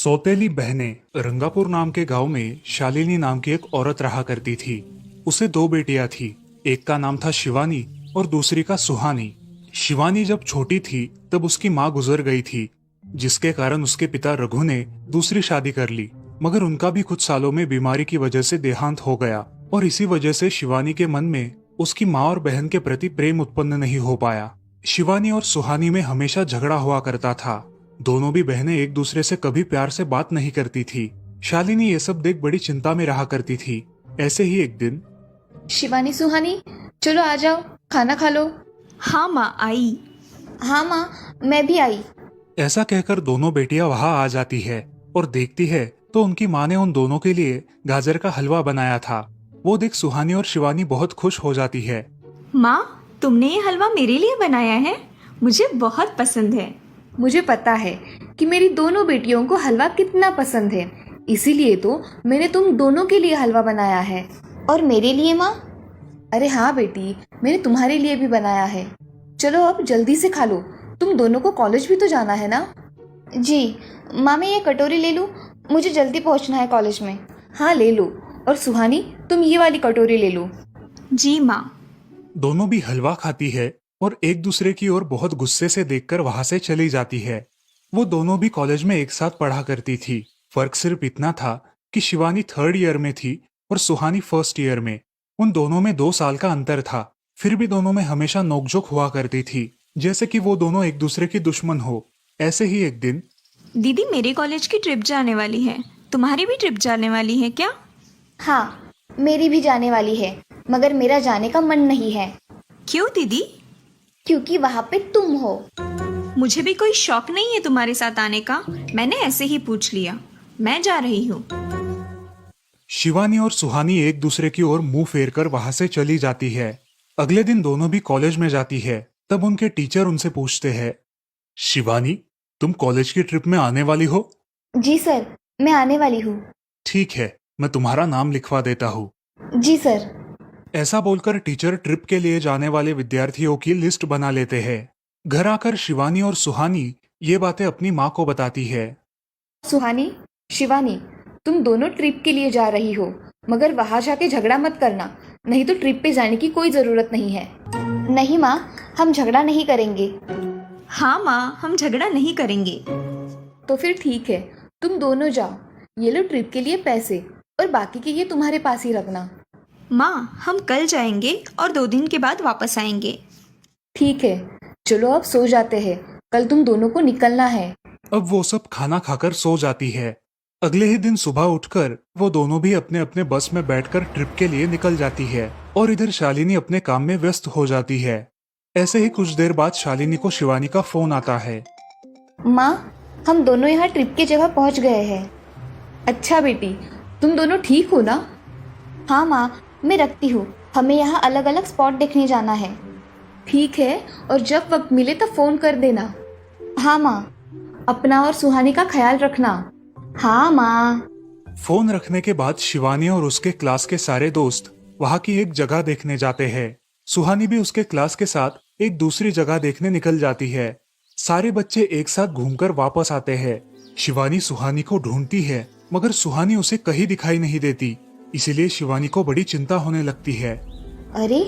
सौतेली बहनें। रंगापुर नाम के गांव में शालिनी नाम की एक औरत रहा करती थी। उसे दो बेटियां थी। एक का नाम था शिवानी और दूसरी का सुहानी। शिवानी जब छोटी थी तब उसकी माँ गुजर गई थी, जिसके कारण उसके पिता रघु ने दूसरी शादी कर ली। मगर उनका भी कुछ सालों में बीमारी की वजह से देहांत हो गया और इसी वजह से शिवानी के मन में उसकी माँ और बहन के प्रति प्रेम उत्पन्न नहीं हो पाया। शिवानी और सुहानी में हमेशा झगड़ा हुआ करता था। दोनों भी बहनें एक दूसरे से कभी प्यार से बात नहीं करती थी। शालिनी ये सब देख बड़ी चिंता में रहा करती थी। ऐसे ही एक दिन, शिवानी सुहानी, चलो आ जाओ, खाना खा लो। हाँ माँ, आई। हाँ माँ, मैं भी आई। ऐसा कहकर दोनों बेटियां वहां आ जाती है और देखती है तो उनकी माँ ने उन दोनों के लिए गाजर का हलवा बनाया था। वो देख सुहानी और शिवानी बहुत खुश हो जाती है। माँ, तुमने ये हलवा मेरे लिए बनाया है? मुझे बहुत पसंद है। मुझे पता है कि मेरी दोनों बेटियों को हलवा कितना पसंद है, इसीलिए तो मैंने तुम दोनों के लिए हलवा बनाया है। और मेरे लिए माँ? अरे हाँ बेटी, मैंने तुम्हारे लिए भी बनाया है। चलो अब जल्दी से खा लो, तुम दोनों को कॉलेज भी तो जाना है ना। जी माँ, मैं ये कटोरी ले लूँ? मुझे जल्दी पहुँचना है कॉलेज में। हाँ ले लो। और सुहानी, तुम ये वाली कटोरी ले लो। जी माँ। दोनों भी हलवा खाती है और एक दूसरे की ओर बहुत गुस्से से देखकर वहां से चली जाती है। वो दोनों भी कॉलेज में एक साथ पढ़ा करती थी। फर्क सिर्फ इतना था कि शिवानी 3rd ईयर में थी और सुहानी 1st ईयर में। उन दोनों में 2 साल का अंतर था। फिर भी दोनों में हमेशा नोकझोंक हुआ करती थी, जैसे कि वो दोनों एक दूसरे की दुश्मन हो। ऐसे ही एक दिन, दीदी, मेरे कॉलेज की ट्रिप जाने वाली है। तुम्हारी भी ट्रिप जाने वाली है क्या? हाँ, मेरी भी जाने वाली है, मगर मेरा जाने का मन नहीं है। क्यों दीदी? क्योंकि वहाँ पे तुम हो। मुझे भी कोई शौक नहीं है तुम्हारे साथ आने का। मैंने ऐसे ही पूछ लिया। मैं जा रही हूँ। शिवानी और सुहानी एक दूसरे की ओर मुंह फेरकर वहां से चली जाती है। अगले दिन दोनों भी कॉलेज में जाती है। तब उनके टीचर उनसे पूछते हैं, शिवानी, तुम कॉलेज की ट्रिप में आने वाली हो? जी सर, मैं आने वाली हूँ। ठीक है, मैं तुम्हारा नाम लिखवा देता हूँ। जी सर। ऐसा बोलकर टीचर ट्रिप के लिए जाने वाले विद्यार्थियों की लिस्ट बना लेते हैं। घर आकर शिवानी और सुहानी ये बातें अपनी माँ को बताती है। सुहानी, शिवानी, तुम दोनों ट्रिप के लिए जा रही हो, मगर वहां जाके झगड़ा मत करना, नहीं तो ट्रिप पे जाने की कोई ज़रूरत नहीं है। नहीं माँ, हम झगड़ा नहीं करेंगे। हाँ माँ, हम झगड़ा नहीं करेंगे। तो फिर ठीक है, तुम दोनों जाओ। ये लो ट्रिप के लिए पैसे, और बाकी के ये तुम्हारे पास ही रखना। माँ, हम कल जाएंगे और 2 दिन के बाद वापस आएंगे। ठीक है, चलो अब सो जाते हैं, कल तुम दोनों को निकलना है। अब वो सब खाना खाकर सो जाती है। अगले ही दिन सुबह उठकर वो दोनों भी अपने अपने बस में बैठकर ट्रिप के लिए निकल जाती है और इधर शालिनी अपने काम में व्यस्त हो जाती है। ऐसे ही कुछ देर बाद शालिनी को शिवानी का फोन आता है। माँ, हम दोनों यहाँ ट्रिप की जगह पहुँच गए हैं। अच्छा बेटी, तुम दोनों ठीक हो ना? हाँ माँ, मैं रखती हूँ, हमें यहाँ अलग अलग स्पॉट देखने जाना है। ठीक है, और जब वक्त मिले तब फ़ोन कर देना। हाँ माँ, अपना और सुहानी का ख्याल रखना। हाँ माँ। फोन रखने के बाद शिवानी और उसके क्लास के सारे दोस्त वहाँ की एक जगह देखने जाते हैं। सुहानी भी उसके क्लास के साथ एक दूसरी जगह देखने निकल जाती है। सारे बच्चे एक साथ घूमकर वापस आते हैं। शिवानी सुहानी को ढूंढती है, मगर सुहानी उसे कहीं दिखाई नहीं देती। इसीलिए शिवानी को बड़ी चिंता होने लगती है। अरे,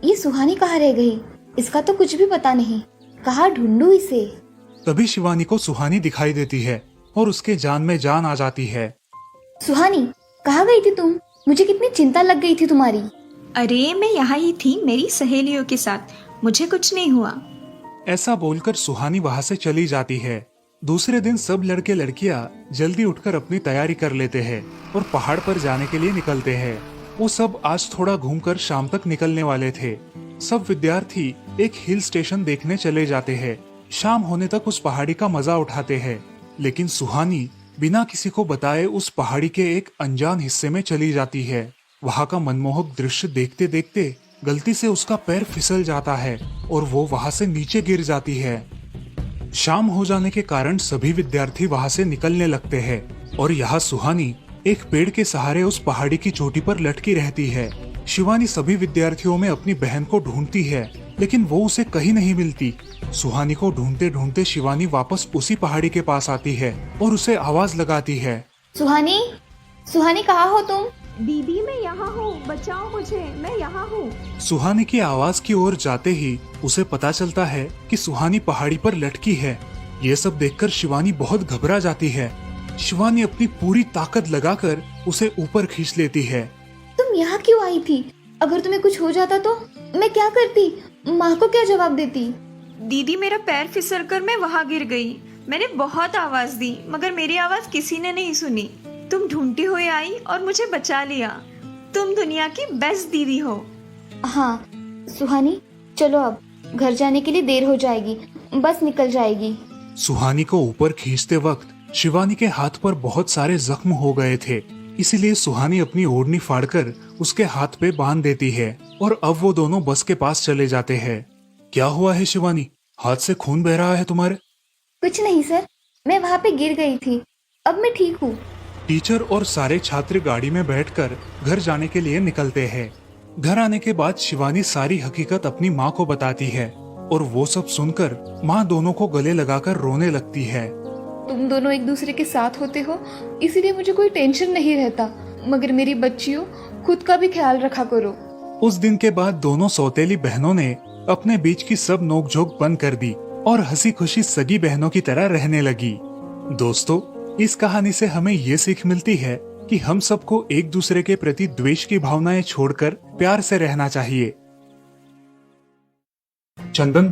ये सुहानी कहाँ रह गई? इसका तो कुछ भी पता नहीं, कहाँ ढूंढूं इसे? तभी शिवानी को सुहानी दिखाई देती है और उसके जान में जान आ जाती है। सुहानी, कहाँ गई थी तुम? मुझे कितनी चिंता लग गई थी तुम्हारी। अरे, मैं यहाँ ही थी मेरी सहेलियों के साथ, मुझे कुछ नहीं हुआ। ऐसा बोलकर सुहानी वहाँ से चली जाती है। दूसरे दिन सब लड़के लड़कियाँ जल्दी उठकर अपनी तैयारी कर लेते हैं और पहाड़ पर जाने के लिए निकलते हैं। वो सब आज थोड़ा घूमकर शाम तक निकलने वाले थे। सब विद्यार्थी एक हिल स्टेशन देखने चले जाते हैं। शाम होने तक उस पहाड़ी का मजा उठाते हैं, लेकिन सुहानी बिना किसी को बताए उस पहाड़ी के एक अनजान हिस्से में चली जाती है। वहाँ का मनमोहक दृश्य देखते देखते गलती से उसका पैर फिसल जाता है और वो वहाँ से नीचे गिर जाती है। शाम हो जाने के कारण सभी विद्यार्थी वहाँ से निकलने लगते हैं और यहाँ सुहानी एक पेड़ के सहारे उस पहाड़ी की चोटी पर लटकी रहती है। शिवानी सभी विद्यार्थियों में अपनी बहन को ढूंढती है, लेकिन वो उसे कहीं नहीं मिलती। सुहानी को ढूंढते ढूंढते शिवानी वापस उसी पहाड़ी के पास आती है और उसे आवाज लगाती है। सुहानी, सुहानी कहाँ हो तुम? दीदी मैं यहाँ हूँ, बचाओ मुझे, मैं यहाँ हूँ। सुहानी की आवाज की ओर जाते ही उसे पता चलता है कि सुहानी पहाड़ी पर लटकी है। ये सब देखकर शिवानी बहुत घबरा जाती है। शिवानी अपनी पूरी ताकत लगाकर उसे ऊपर खींच लेती है। तुम यहाँ क्यों आई थी? अगर तुम्हें कुछ हो जाता तो मैं क्या करती? माँ को क्या जवाब देती? दीदी मेरा पैर फिसल कर मैं वहाँ गिर गई। मैंने बहुत आवाज दी मगर मेरी आवाज किसी ने नहीं सुनी। तुम ढूंढती हुई आई और मुझे बचा लिया। तुम दुनिया की बेस्ट दीदी हो। हाँ सुहानी, चलो अब घर जाने के लिए देर हो जाएगी, बस निकल जाएगी। सुहानी को ऊपर खींचते वक्त शिवानी के हाथ पर बहुत सारे जख्म हो गए थे, इसीलिए सुहानी अपनी ओढ़नी फाड़कर उसके हाथ पे बांध देती है और अब वो दोनों बस के पास चले जाते हैं। क्या हुआ है शिवानी, हाथ से खून बह रहा है तुम्हारे? कुछ नहीं सर, मैं वहाँ पे गिर गई थी, अब मैं ठीक हूँ। टीचर और सारे छात्र गाड़ी में बैठकर घर जाने के लिए निकलते हैं। घर आने के बाद शिवानी सारी हकीकत अपनी माँ को बताती है और वो सब सुनकर माँ दोनों को गले लगाकर रोने लगती है। तुम दोनों एक दूसरे के साथ होते हो इसीलिए मुझे कोई टेंशन नहीं रहता, मगर मेरी बच्चियों खुद का भी ख्याल रखा करो। उस दिन के बाद दोनों सौतेली बहनों ने अपने बीच की सब नोकझोंक बंद कर दी और हंसी खुशी सगी बहनों की तरह रहने लगी। दोस्तों, इस कहानी से हमें ये सीख मिलती है कि हम सबको एक दूसरे के प्रति द्वेष की भावनाएं छोड़कर प्यार से रहना चाहिए। चंदनपुर